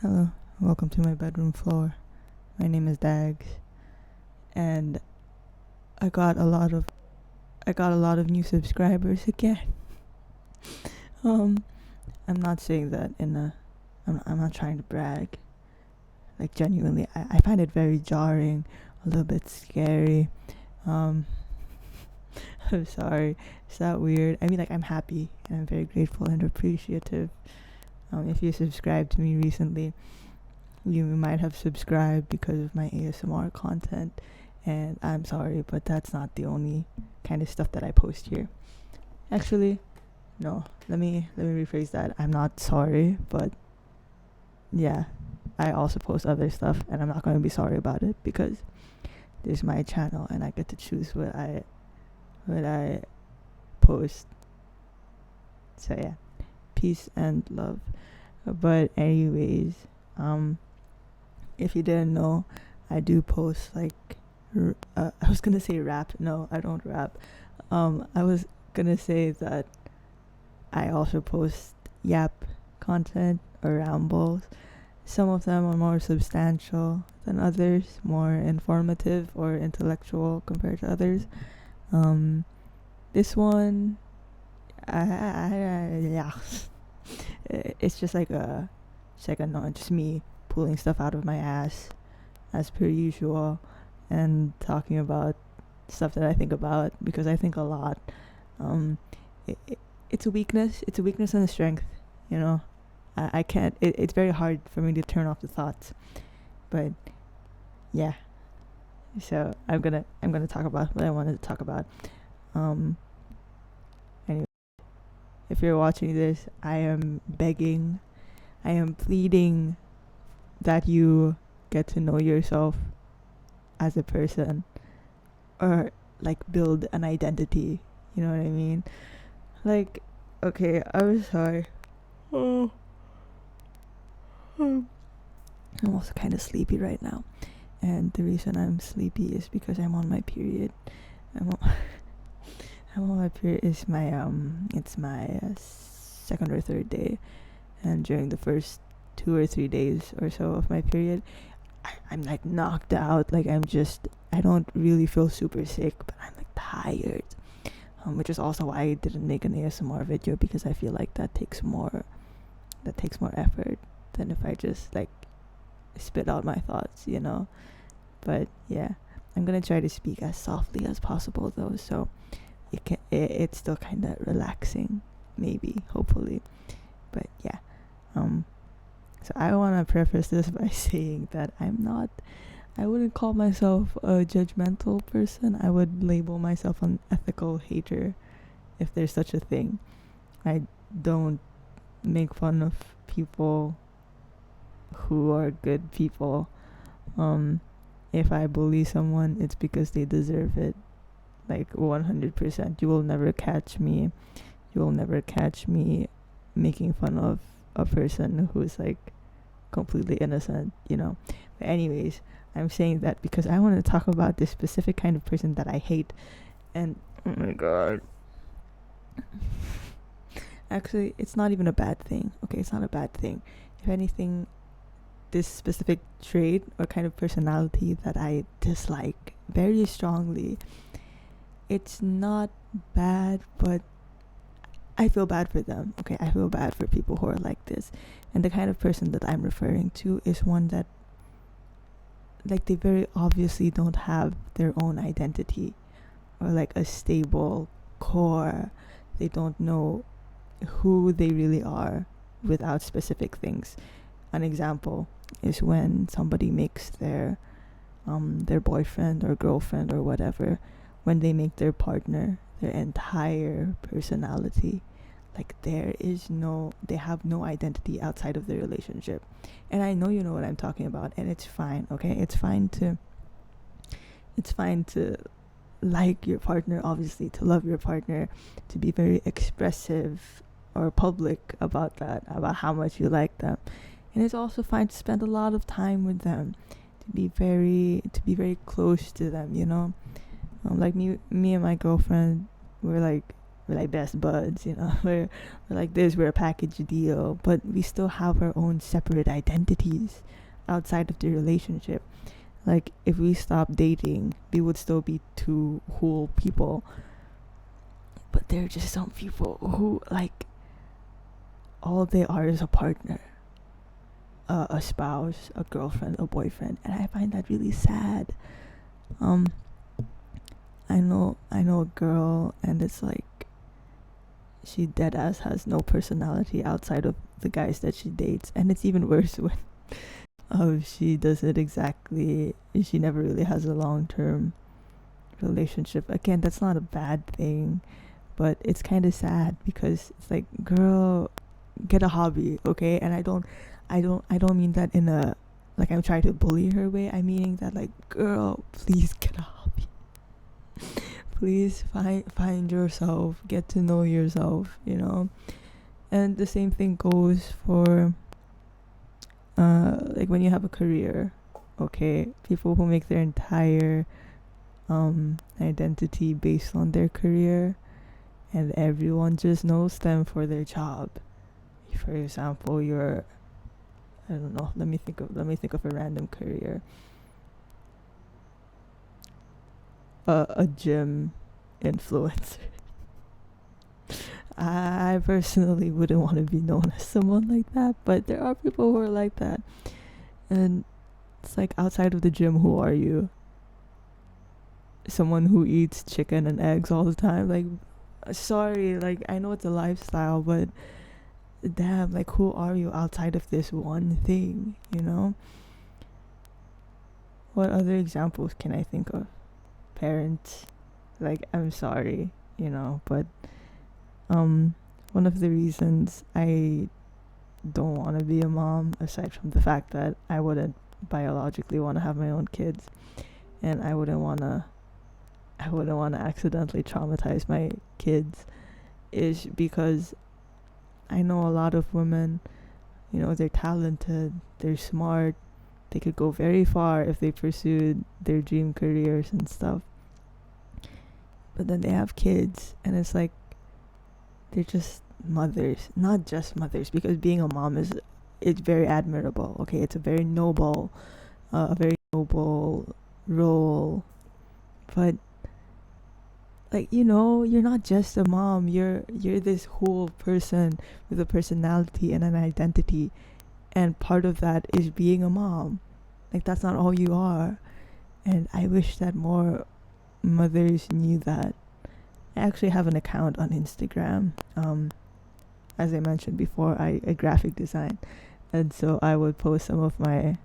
Hello, welcome to my bedroom floor. My name is Dags, and I got a lot of new subscribers again. I'm not saying that I'm not trying to brag. Like genuinely, I find it very jarring, a little bit scary. I'm sorry. Is that weird? I mean, like, I'm happy and I'm very grateful and appreciative. If you subscribed to me recently, you might have subscribed because of my ASMR content, and I'm sorry, but that's not the only kind of stuff that I post here. Actually, no, let me rephrase that. I'm not sorry, but yeah, I also post other stuff, and I'm not going to be sorry about it because this is my channel and I get to choose what I post. So yeah, peace and love. But anyways, if you didn't know, I do post like I was gonna say rap. No, I don't rap. I was gonna say that I also post yap content or rambles. Some of them are more substantial than others, more informative or intellectual compared to others. This one, yeah, it's just like no, just me pulling stuff out of my ass as per usual and talking about stuff that I think about because I think a lot. It's a weakness. It's a weakness and a strength. You know, I can't. It's very hard for me to turn off the thoughts. But yeah, so I'm gonna talk about what I wanted to talk about. Anyway, if you're watching this, I am begging, I am pleading that you get to know yourself as a person, or like build an identity. You know what I mean? Like, okay, I'm sorry. Oh, I'm also kind of sleepy right now, and the reason I'm sleepy is because I'm on my period. I'm on my period. It's my second or third day, and during the first 2 or 3 days or so of my period, I'm like knocked out. Like I don't really feel super sick, but I'm like tired. Which is also why I didn't make an ASMR video, because I feel like that takes more effort than if I just like spit out my thoughts, you know. But yeah, I'm gonna try to speak as softly as possible though, so it's still kind of relaxing, maybe, hopefully. But yeah, so I want to preface this by saying that I wouldn't call myself a judgmental person. I would label myself an ethical hater, if there's such a thing. I don't make fun of people who are good people. If I bully someone, it's because they deserve it. Like 100%. You will never catch me making fun of a person who's like completely innocent, you know. But anyways, I'm saying that because I want to talk about this specific kind of person that I hate. And oh my god, actually, it's not even a bad thing. Okay, it's not a bad thing. If anything, this specific trait or kind of personality that I dislike very strongly, it's not bad, but I feel bad for them. Okay, I feel bad for people who are like this. And the kind of person that I'm referring to is one that, like, they very obviously don't have their own identity or like a stable core. They don't know who they really are without specific things. An example is when somebody makes their boyfriend or girlfriend or whatever, when they make their partner their entire personality. Like they have no identity outside of the relationship. And I know you know what I'm talking about, and it's fine. Okay, it's fine to like your partner, obviously, to love your partner, to be very expressive or public about that, about how much you like them. And it's also fine to spend a lot of time with them, to be very close to them, you know. Like me and my girlfriend, we're like we're like best buds, you know. We're like this, we're a package deal, but we still have our own separate identities outside of the relationship. Like if we stopped dating, we would still be two whole people. But there are just some people who like all they are is a partner, a spouse, a girlfriend, a boyfriend, and I find that really sad. Um, I know a girl, and it's like she dead ass has no personality outside of the guys that she dates, and it's even worse when she does it exactly. She never really has a long term relationship. Again, that's not a bad thing, but it's kind of sad because it's like, girl, get a hobby, okay? And I don't mean that in a like I'm trying to bully her way. I'm meaning that like, girl, please get a hobby. Please find yourself, get to know yourself, you know. And the same thing goes for like when you have a career, okay? People who make their entire identity based on their career, and everyone just knows them for their job. For example, you're, I don't know, let me think of a random career. A gym influencer. I personally wouldn't want to be known as someone like that, but there are people who are like that. And it's like, outside of the gym, who are you? Someone who eats chicken and eggs all the time? Like, sorry, like, I know it's a lifestyle, but damn, like, who are you outside of this one thing, you know? What other examples can I think of? Parents. Like, I'm sorry, you know, but one of the reasons I don't want to be a mom, aside from the fact that I wouldn't biologically want to have my own kids, and I wouldn't want to accidentally traumatize my kids, is because I know a lot of women, you know, they're talented, they're smart, they could go very far if they pursued their dream careers and stuff. But then they have kids, and it's like, they're just mothers, not just mothers, because being a mom it's very admirable, okay? It's a very noble role, but like, you know, you're not just a mom, you're this whole person with a personality and an identity, and part of that is being a mom. Like, that's not all you are. And I wish that more mothers knew that. I actually have an account on Instagram. As I mentioned before, I graphic design, and so I would post some of my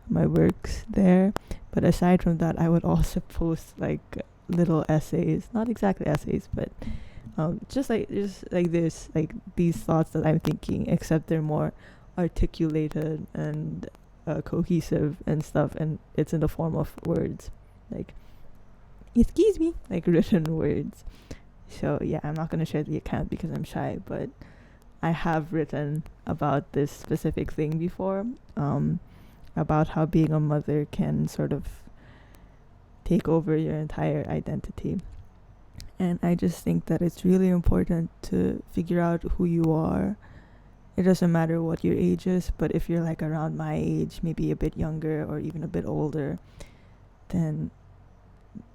works there. But aside from that, I would also post like little essays, not exactly essays, but just like this, like these thoughts that I'm thinking, except they're more articulated and cohesive and stuff, and it's in the form of words, like, excuse me, like written words. So yeah, I'm not going to share the account because I'm shy, but I have written about this specific thing before, about how being a mother can sort of take over your entire identity. And I just think that it's really important to figure out who you are. It doesn't matter what your age is, but if you're like around my age, maybe a bit younger or even a bit older, then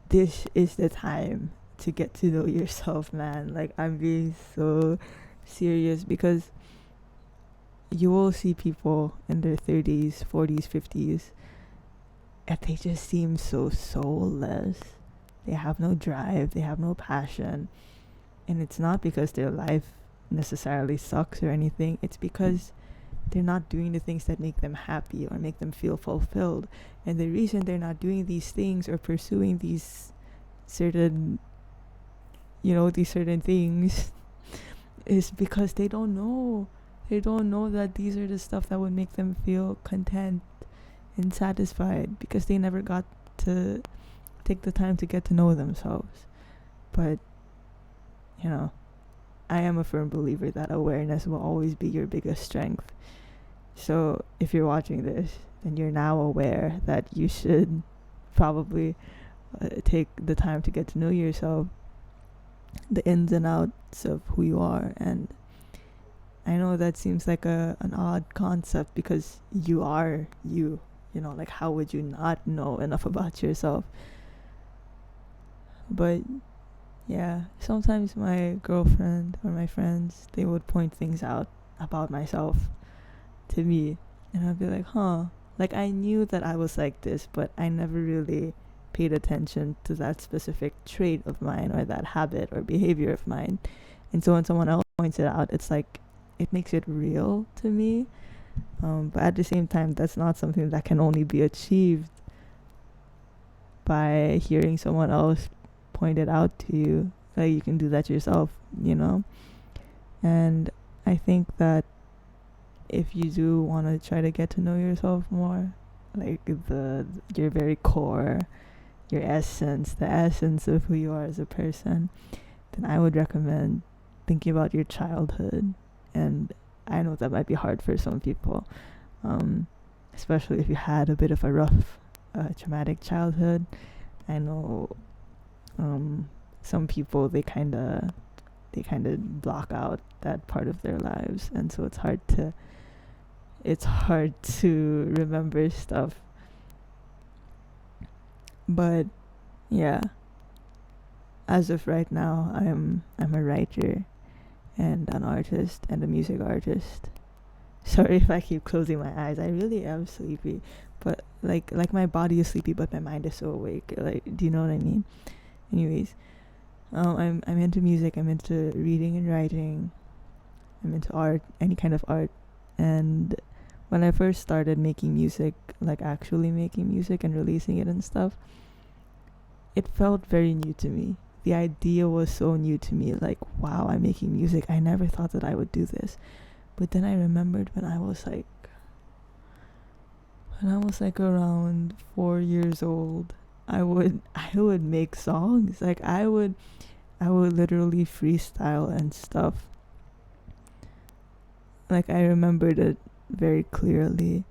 this is the time to get to know yourself, man. Like, I'm being so serious, because you will see people in their 30s, 40s, 50s, and they just seem so soulless. They have no drive, they have no passion. And it's not because their life necessarily sucks or anything. It's because they're not doing the things that make them happy or make them feel fulfilled. And the reason they're not doing these things or pursuing these certain things is because they don't know that these are the stuff that would make them feel content and satisfied, because they never got to take the time to get to know themselves. But you know, I am a firm believer that awareness will always be your biggest strength. So if you're watching this, then you're now aware that you should probably take the time to get to know yourself. the ins and outs of who you are. And I know that seems like an odd concept because you are you. Like, how would you not know enough about yourself? But yeah, sometimes my girlfriend or my friends, they would point things out about myself to me, and I'd be like, huh, like I knew that I was like this, but I never really paid attention to that specific trait of mine or that habit or behavior of mine. And so when someone else points it out, it's like it makes it real to me. But at the same time, that's not something that can only be achieved by hearing someone else point it out to you. Like, you can do that yourself. And I think that if you do want to try to get to know yourself more, like your very core, your essence, the essence of who you are as a person, then I would recommend thinking about your childhood. And I know that might be hard for some people, especially if you had a bit of a rough, traumatic childhood. I know some people, they kind of block out that part of their lives, and so it's hard to remember stuff. But yeah, as of right now, I'm a writer and an artist and a music artist. Sorry if I keep closing my eyes. I really am sleepy, but like my body is sleepy, but my mind is so awake. Like, do you know what I mean? Anyways, I'm into music. I'm into reading and writing. I'm into art, any kind of art. And when I first started making music, like actually making music and releasing it and stuff, it felt very new to me. The idea was so new to me. Like, wow, I'm making music. I never thought that I would do this. But then I remembered when I was like around 4 years old, I would make songs. Like, I would literally freestyle and stuff. Like, I remembered it very clearly.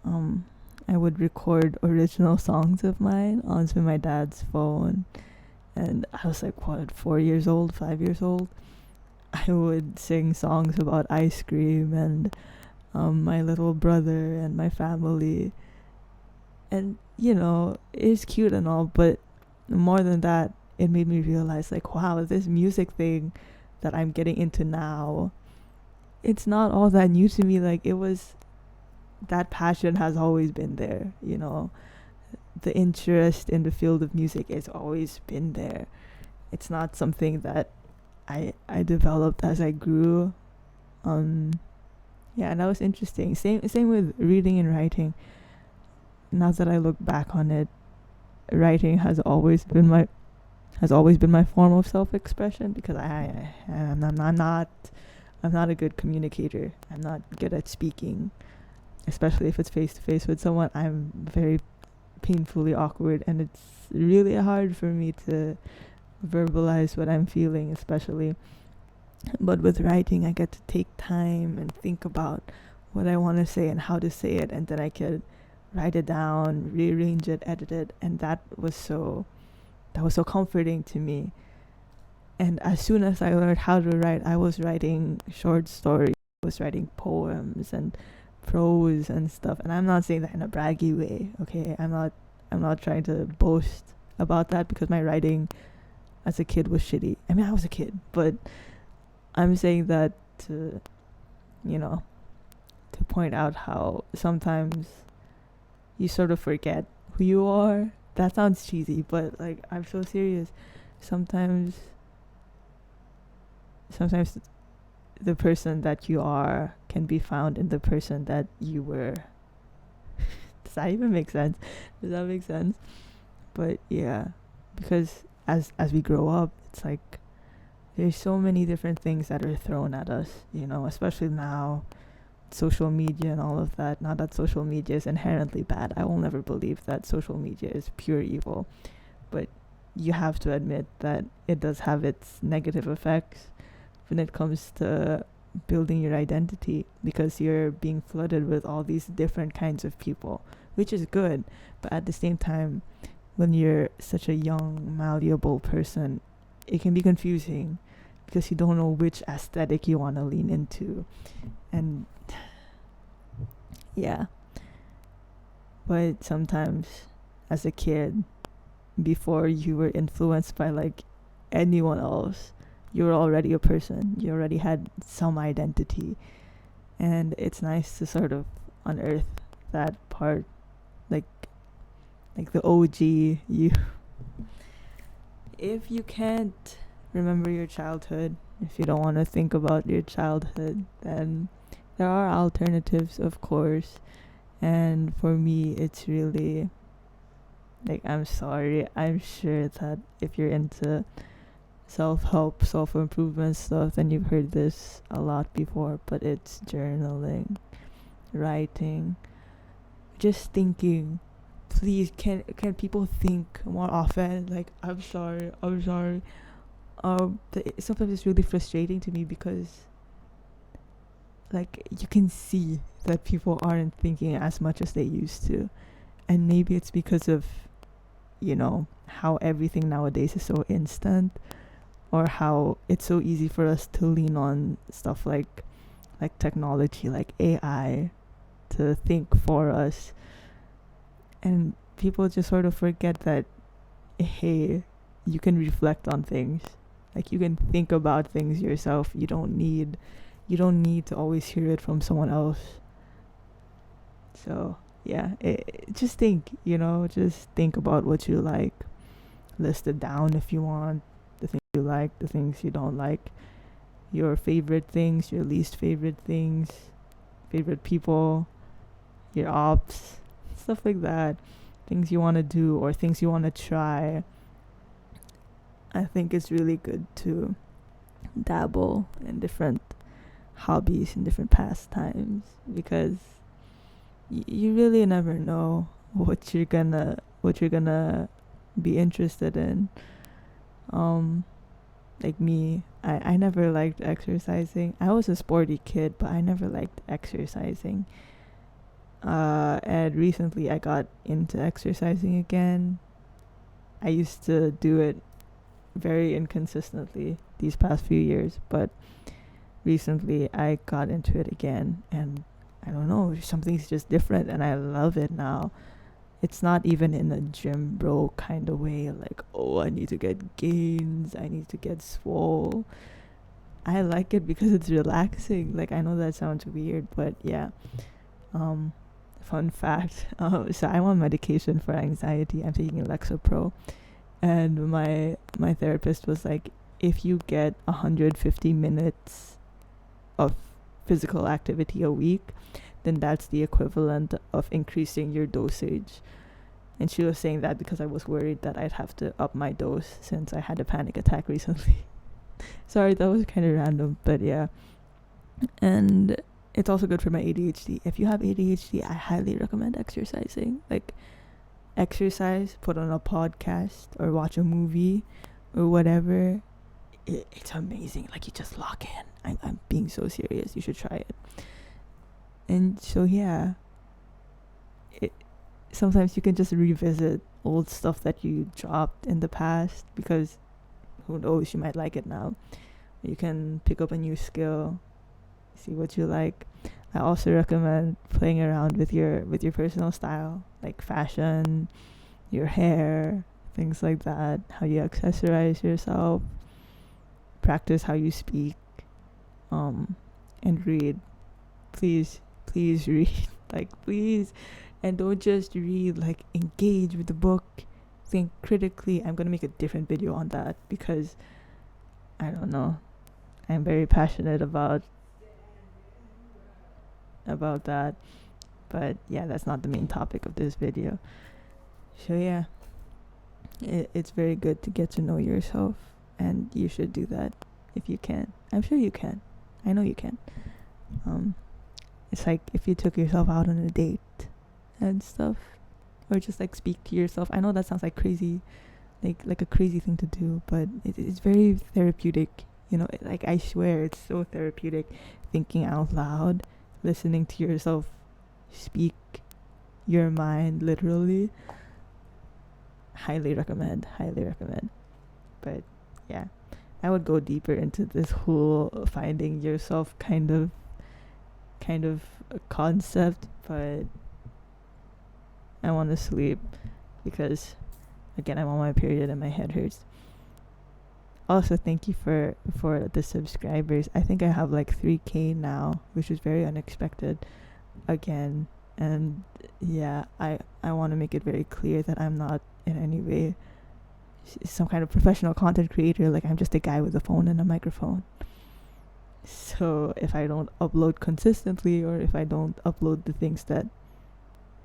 I would record original songs of mine onto my dad's phone, and I was like, what, 4 years old, 5 years old? I would sing songs about ice cream and my little brother and my family. And, it's cute and all, but more than that, it made me realize, like, wow, this music thing that I'm getting into now, it's not all that new to me. Like, that passion has always been there. The interest in the field of music has always been there. It's not something that I developed as I grew. Yeah, and that was interesting. Same with reading and writing. Now that I look back on it, writing has always been my form of self-expression, because I'm not a good communicator. I'm not good at speaking, especially if it's face to face with someone. I'm very painfully awkward, and it's really hard for me to verbalize what I'm feeling, especially. But with writing, I get to take time and think about what I want to say and how to say it, and then I could write it down, rearrange it, edit it, and that was so comforting to me. And as soon as I learned how to write, I was writing short stories, I was writing poems and prose and stuff. And I'm not saying that in a braggy way, okay? I'm not trying to boast about that, because my writing as a kid was shitty. I mean, I was a kid, but I'm saying that to point out how sometimes you sort of forget who you are. That sounds cheesy, but like, I'm so serious. Sometimes the person that you are can be found in the person that you were. Does that even make sense? Does that make sense? But yeah, because as we grow up, it's like there's so many different things that are thrown at us, especially now, social media and all of that. Not that social media is inherently bad. I will never believe that social media is pure evil, but you have to admit that it does have its negative effects when it comes to building your identity, because you're being flooded with all these different kinds of people, which is good. But at the same time, when you're such a young, malleable person, it can be confusing because you don't know which aesthetic you want to lean into. And yeah, but sometimes as a kid, before you were influenced by like anyone else, you were already a person. You already had some identity. And it's nice to sort of unearth that part, like the OG you. If you can't remember your childhood, if you don't want to think about your childhood, then there are alternatives, of course. And for me, it's really like, I'm sorry, I'm sure that if you're into self-help, self-improvement stuff, then you've heard this a lot before, but it's journaling, writing, just thinking. Please, can people think more often? Like, I'm sorry. Sometimes it's really frustrating to me because, like, you can see that people aren't thinking as much as they used to, and maybe it's because of, how everything nowadays is so instant, or how it's so easy for us to lean on stuff like technology, like AI, to think for us. And people just sort of forget that, hey, you can reflect on things. Like, you can think about things yourself. You don't need to always hear it from someone else. So yeah, just think, just think about what you like. List it down if you want. The things you like, the things you don't like, your favorite things, your least favorite things, favorite people, your ops, stuff like that. Things you want to do or things you want to try. I think it's really good to dabble in different hobbies and different pastimes, because you really never know what you're gonna be interested in. Like me, I never liked exercising. I was a sporty kid, but I never liked exercising. And recently I got into exercising again. I used to do it very inconsistently these past few years, but recently I got into it again, and I don't know, something's just different and I love it now. It's not even in a gym bro kind of way, like, oh, I need to get gains, I need to get swole. I like it because it's relaxing. Like, I know that sounds weird, but yeah. Fun fact, so I'm on medication for anxiety. I'm taking Lexapro, and my therapist was like, if you get 150 minutes of physical activity a week, then that's the equivalent of increasing your dosage. And she was saying that because I was worried that I'd have to up my dose since I had a panic attack recently. Sorry, that was kind of random, but yeah. And it's also good for my ADHD. If you have ADHD, I highly recommend exercising. Like, exercise, put on a podcast or watch a movie or whatever. It's amazing. Like, you just lock in. I'm being so serious. You should try it. And so yeah, sometimes you can just revisit old stuff that you dropped in the past, because who knows, you might like it now. You can pick up a new skill, see what you like. I also recommend playing around with your personal style, like fashion, your hair, things like that, how you accessorize yourself, practice how you speak, and read. Please read. Like, please. And don't just read, like, engage with the book, think critically. I'm gonna make a different video on that because I don't know, I'm very passionate about that. But yeah, that's not the main topic of this video. So yeah, it's very good to get to know yourself, and you should do that if you can. I'm sure you can. I know you can. It's like if you took yourself out on a date and stuff, or just like speak to yourself. I know that sounds like crazy, like a crazy thing to do, but it's very therapeutic. Like, I swear it's so therapeutic, thinking out loud, listening to yourself speak your mind literally. Highly recommend. But yeah, I would go deeper into this whole finding yourself kind of concept, but I want to sleep because again I'm on my period and my head hurts. Also, thank you for the subscribers. I think I have like 3K now, which is very unexpected again. And yeah, I want to make it very clear that I'm not in any way some kind of professional content creator. Like, I'm just a guy with a phone and a microphone. So if I don't upload consistently, or if I don't upload the things that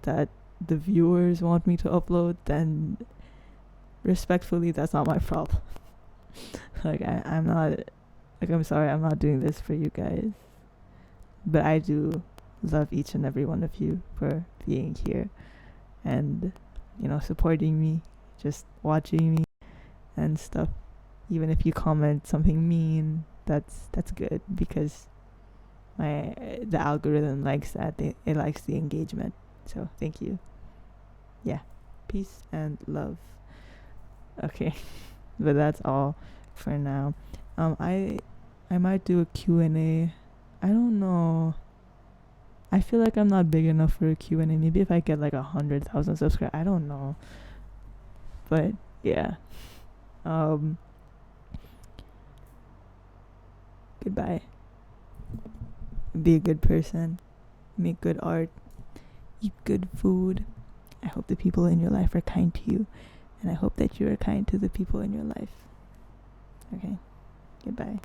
the viewers want me to upload, then respectfully, that's not my problem. Like, I'm not, like, I'm sorry, I'm not doing this for you guys. But I do love each and every one of you for being here and, supporting me, just watching me and stuff. Even if you comment something mean, that's good, because the algorithm likes that. It likes the engagement. So thank you. Yeah. Peace and love. Okay. But that's all for now. I might do a Q&A. I don't know. I feel like I'm not big enough for a Q&A. Maybe if I get like 100,000 subscribers. I don't know. But yeah. Goodbye. Be a good person. Make good art. Eat good food. I hope the people in your life are kind to you. And I hope that you are kind to the people in your life. Okay. Goodbye.